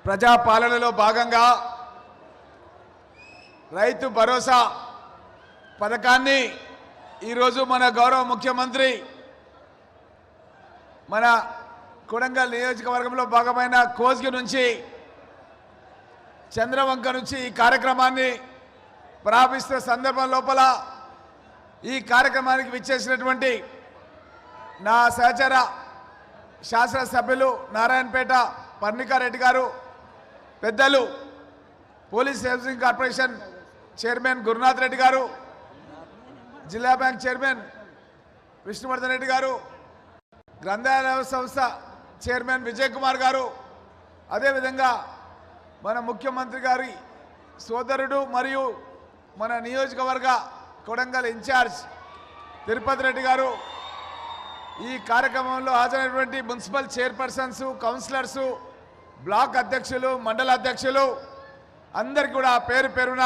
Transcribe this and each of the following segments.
ప్రజాపాలనలో భాగంగా రైతు భరోసా పథకాన్ని ఈరోజు మన గౌరవ ముఖ్యమంత్రి మన కొడంగల్ నియోజకవర్గంలో భాగమైన కోస్గి నుంచి చంద్రవంక నుంచి ఈ కార్యక్రమాన్ని ప్రారంభిస్తున్న సందర్భం లోపల ఈ కార్యక్రమానికి విచ్చేసినటువంటి నా సహచర శాసనసభ్యులు నారాయణపేట పర్ణికారెడ్డి గారు, పెద్దలు police housing corporation chairman Gurunath Reddy గారు, జిల్లా బ్యాంక్ చైర్మన్ విష్ణువర్ధన్ రెడ్డి గారు, గ్రంథాలయ సంస్థ చైర్మన్ విజయ్ కుమార్ గారు, అదేవిధంగా మన ముఖ్యమంత్రి గారి సోదరుడు మరియు మన నియోజకవర్గ కొడంగల్ ఇన్ఛార్జ్ తిరుపతి రెడ్డి గారు, ఈ కార్యక్రమంలో హాజరైనటువంటి మున్సిపల్ చైర్పర్సన్స్, కౌన్సిలర్సు, బ్లాక్ అధ్యక్షులు, మండల అధ్యక్షులు అందరికీ కూడా పేరు పేరున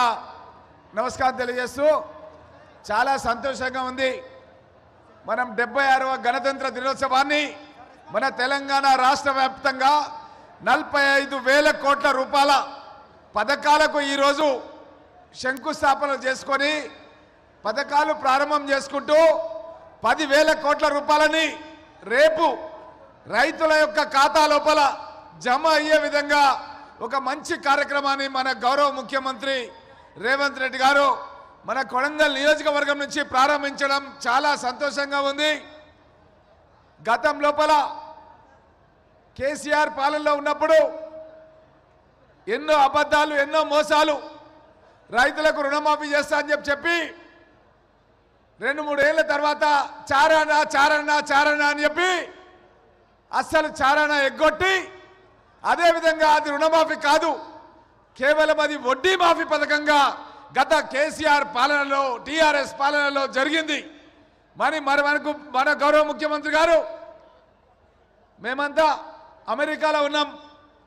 నమస్కారం తెలియజేస్తూ చాలా సంతోషంగా ఉంది. మనం 76వ గణతంత్ర దినోత్సవాన్ని మన తెలంగాణ రాష్ట్ర వ్యాప్తంగా 45,000 కోట్ల రూపాయల పథకాలకు ఈరోజు శంకుస్థాపన చేసుకొని పథకాలు ప్రారంభం చేసుకుంటూ 10,000 కోట్ల రూపాయలని రేపు రైతుల యొక్క ఖాతా లోపల జమ అయ్యే విధంగా ఒక మంచి కార్యక్రమాన్ని మన గౌరవ ముఖ్యమంత్రి రేవంత్ రెడ్డి గారు మన కొడంగల్ నియోజకవర్గం నుంచి ప్రారంభించడం చాలా సంతోషంగా ఉంది. గతం లోపల కేసీఆర్ పాలనలో ఉన్నప్పుడు ఎన్నో అబద్ధాలు, ఎన్నో మోసాలు, రైతులకు రుణమాఫీ చేస్తా అని చెప్పి 2-3 ఏళ్ల తర్వాత చారానా చారణ చారణ అని చెప్పి అస్సలు చారణ ఎగ్గొట్టి, అదేవిధంగా అది రుణమాఫీ కాదు, కేవలం అది వడ్డీ మాఫీ పథకంగా గత కేసీఆర్ పాలనలో, టీఆర్ఎస్ పాలనలో జరిగింది. మనకు మన గౌరవ ముఖ్యమంత్రి గారు మేమంతా అమెరికాలో ఉన్నాం.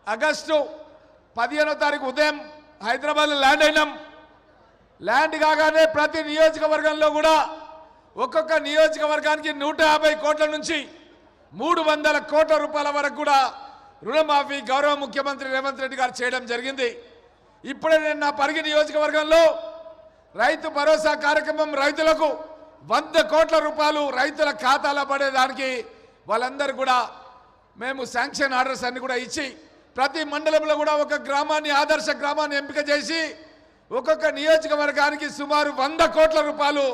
ఆగస్టు 15వ తారీఖు ఉదయం హైదరాబాద్లో ల్యాండ్ అయినాం. ల్యాండ్ కాగానే ప్రతి నియోజకవర్గంలో కూడా ఒక్కొక్క నియోజకవర్గానికి 150 కోట్ల నుంచి 300 కోట్ల రూపాయల వరకు కూడా రుణమాఫీ గౌరవ ముఖ్యమంత్రి రేవంత్ రెడ్డి గారు చేయడం జరిగింది. ఇప్పుడే నేను నా పరిగి నియోజకవర్గంలో రైతు భరోసా కార్యక్రమం రైతులకు 100 కోట్ల రూపాయలు రైతుల ఖాతాలో పడేదానికి వాళ్ళందరూ కూడా మేము శాంక్షన్ ఆర్డర్స్ అన్ని కూడా ఇచ్చి ప్రతి మండలంలో కూడా ఒక గ్రామాన్ని, ఆదర్శ గ్రామాన్ని ఎంపిక చేసి ఒక్కొక్క నియోజకవర్గానికి సుమారు 100 కోట్ల రూపాయలు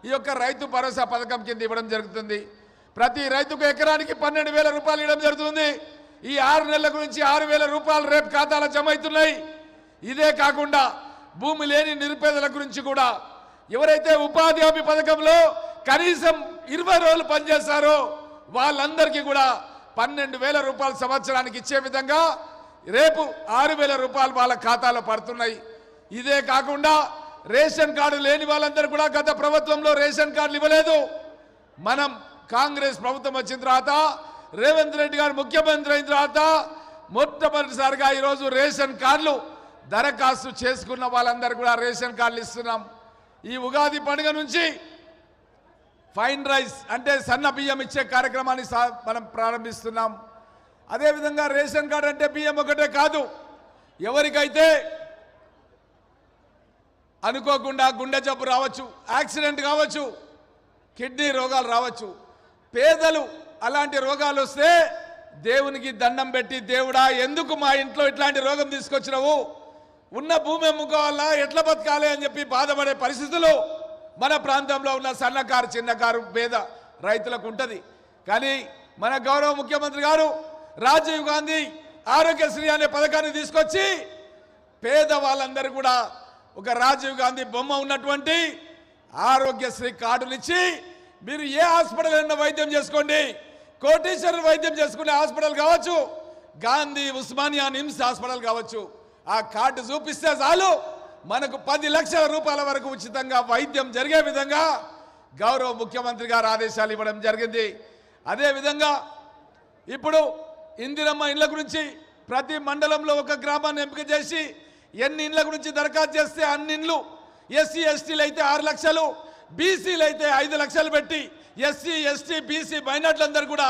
ఈ యొక్క రైతు భరోసా పథకం కింద ఇవ్వడం జరుగుతుంది. ప్రతి రైతుకు ఎకరానికి 12,000 రూపాయలు ఇవ్వడం జరుగుతుంది. ఈ 6 నెలల గురించి 6,000 రూపాయలు రేపు ఖాతాలో జమ అవుతున్నాయి. ఇదే కాకుండా భూమి లేని నిరుపేదల గురించి కూడా ఎవరైతే ఉపాధి హామీ పథకంలో కనీసం 20 రోజులు పనిచేస్తారో వాళ్ళందరికీ కూడా 12,000 రూపాయలు సంవత్సరానికి ఇచ్చే విధంగా రేపు 6,000 రూపాయలు వాళ్ళ ఖాతాలో పడుతున్నాయి. ఇదే కాకుండా రేషన్ కార్డు లేని వాళ్ళందరూ కూడా గత ప్రభుత్వంలో రేషన్ కార్డులు ఇవ్వలేదు. మనం కాంగ్రెస్ ప్రభుత్వం వచ్చిన తర్వాత, రేవంత్ రెడ్డి గారు ముఖ్యమంత్రి అయిన తర్వాత మొట్టమొదటిసారిగా ఈరోజు రేషన్ కార్డులు దరఖాస్తు చేసుకున్న వాళ్ళందరూ కూడా రేషన్ కార్డులు ఇస్తున్నాం. ఈ ఉగాది పండుగ నుంచి ఫైన్ రైస్ అంటే సన్న బియ్యం ఇచ్చే కార్యక్రమాన్ని మనం ప్రారంభిస్తున్నాం. అదేవిధంగా రేషన్ కార్డు అంటే బియ్యం ఒకటే కాదు, ఎవరికైతే అనుకోకుండా గుండె జబ్బు రావచ్చు, యాక్సిడెంట్ కావచ్చు, కిడ్నీ రోగాలు రావచ్చు, పేదలు అలాంటి రోగాలు వస్తే దేవునికి దండం పెట్టి, దేవుడా ఎందుకు మా ఇంట్లో ఇట్లాంటి రోగం తీసుకొచ్చినావు, ఉన్న భూమి అమ్ముకోవాలా, ఎట్లా బతకాలి అని చెప్పి బాధపడే పరిస్థితులు మన ప్రాంతంలో ఉన్న సన్నకారు, చిన్నకారు, పేద రైతులకు ఉంటుంది. కానీ మన గౌరవ ముఖ్యమంత్రి గారు రాజీవ్ గాంధీ ఆరోగ్యశ్రీ అనే పథకాన్ని తీసుకొచ్చి పేద వాళ్ళందరూ కూడా ఒక రాజీవ్ గాంధీ బొమ్మ ఉన్నటువంటి ఆరోగ్యశ్రీ కార్డులు ఇచ్చి మీరు ఏ హాస్పిటల్ అయినా వైద్యం చేసుకోండి, కోటేశ్వర వైద్యం చేసుకునే హాస్పిటల్ కావచ్చు, గాంధీ ఉస్మానియా నిమ్స్ హాస్పిటల్ కావచ్చు, ఆ కార్డు చూపిస్తే చాలు మనకు 10 లక్షల రూపాయల వరకు ఉచితంగా వైద్యం జరిగే విధంగా గౌరవ ముఖ్యమంత్రి గారు ఆదేశాలు ఇవ్వడం జరిగింది. అదేవిధంగా ఇప్పుడు ఇందిరమ్మ ఇండ్ల గురించి ప్రతి మండలంలో ఒక గ్రామాన్ని ఎంపిక చేసి ఎన్ని ఇండ్ల గురించి దరఖాస్తు చేస్తే అన్ని ఇండ్లు, ఎస్సీ ఎస్టీలు అయితే 6 లక్షలు, బీసీలు అయితే 5 లక్షలు పెట్టి ఎస్సీ ఎస్టీ బీసీ మైనార్టీలందరూ కూడా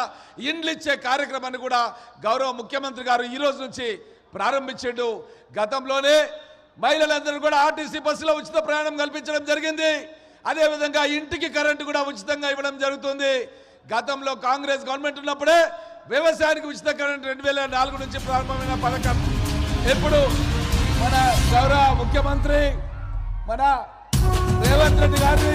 ఇండ్లు ఇచ్చే కార్యక్రమాన్ని కూడా గౌరవ ముఖ్యమంత్రి గారు ఈ రోజు నుంచి ప్రారంభించిండు. గతంలోనే మహిళలందరూ కూడా ఆర్టీసీ బస్సులో ఉచిత ప్రయాణం కల్పించడం జరిగింది. అదేవిధంగా ఇంటికి కరెంటు కూడా ఉచితంగా ఇవ్వడం జరుగుతుంది. గతంలో కాంగ్రెస్ గవర్నమెంట్ ఉన్నప్పుడే వ్యవసాయానికి ఉచిత కరెంటు 2004 నుంచి ప్రారంభమైన పథకం. ఎప్పుడు మన గౌరవ ముఖ్యమంత్రి మన రేవంత్ రెడ్డి గారి